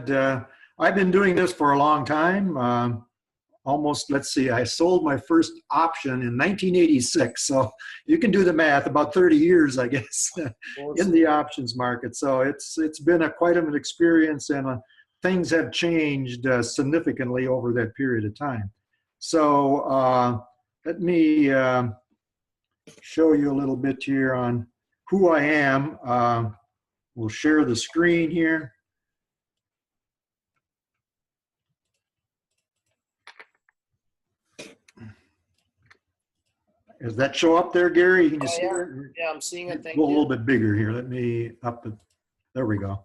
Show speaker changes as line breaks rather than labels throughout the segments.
said, I've been doing this for a long time. Almost, let's see, I sold my first option in 1986. So you can do the math, about 30 years, I guess, in the options market. So it's been quite an experience, and things have changed significantly over that period of time. So let me show you a little bit here on who I am. We'll share the screen here. Does that show up there, Gary? Can you see it?
Yeah, I'm seeing it. Thank
you.
you.
A little bit bigger here. Let me up it. There we go.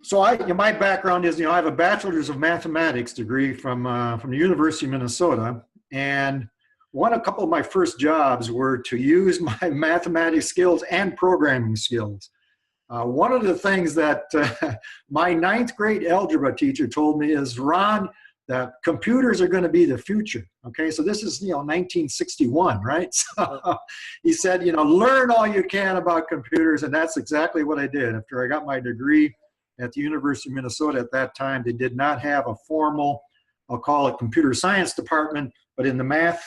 So my background is, I have a bachelor's of mathematics degree from the University of Minnesota, and a couple of my first jobs were to use my mathematics skills and programming skills. One of the things that my 9th grade algebra teacher told me is, Ron, that computers are going to be the future. Okay, so this is 1961, right? So he said, learn all you can about computers, and that's exactly what I did. After I got my degree at the University of Minnesota at that time, they did not have a formal, I'll call it, computer science department, but in the math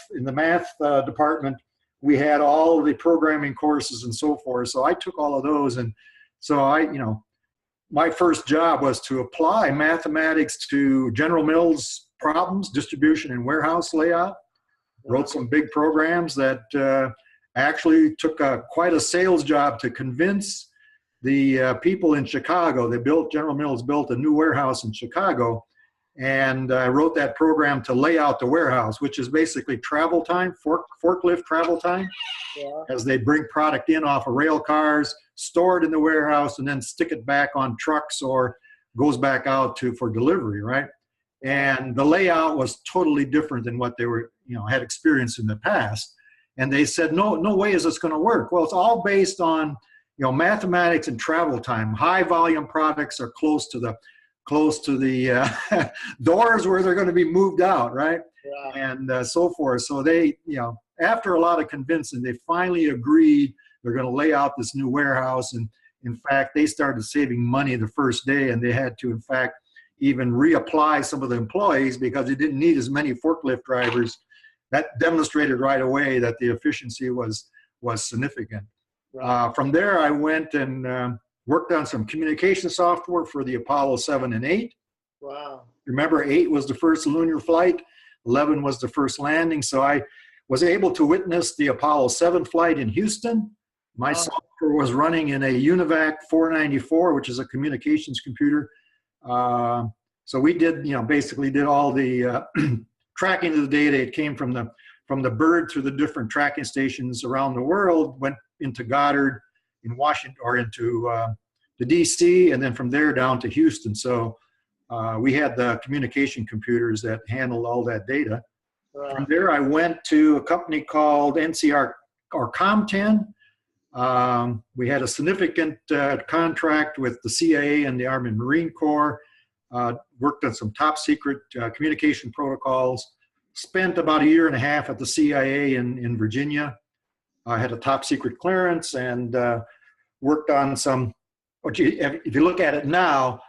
department, we had all of the programming courses and so forth. So I took all of those, and so my first job was to apply mathematics to General Mills problems, distribution and warehouse layout. Wrote some big programs that actually took quite a sales job to convince the people in Chicago. General Mills built a new warehouse in Chicago, and I wrote that program to lay out the warehouse, which is basically travel time, forklift travel time, as they bring product in off of rail cars, store it in the warehouse, and then stick it back on trucks or goes back out for delivery, right? And the layout was totally different than what they were, had experienced in the past. And they said, no way is this going to work. Well, it's all based on, mathematics and travel time. High volume products are close to the doors where they're going to be moved out, right? Yeah. And so forth. So they, after a lot of convincing, they finally agreed they're going to lay out this new warehouse. And in fact, they started saving money the first day, and they had to, in fact, even reapply some of the employees because they didn't need as many forklift drivers. That demonstrated right away that the efficiency was significant. Right. From there, I went and worked on some communication software for the Apollo 7 and 8.
Wow.
Remember, 8 was the first lunar flight, 11 was the first landing. So I was able to witness the Apollo 7 flight in Houston. My software was running in a UNIVAC 494, which is a communications computer. So we did, basically did all the tracking of the data. It came from the bird through the different tracking stations around the world, went into Goddard in Washington, or into the DC, and then from there down to Houston. So we had the communication computers that handled all that data. From there, I went to a company called NCR or ComTen. We had a significant contract with the CIA and the Army and Marine Corps. Worked on some top secret communication protocols. Spent about 1.5 years at the CIA in Virginia. I had a top secret clearance, and worked on some, if you look at it now,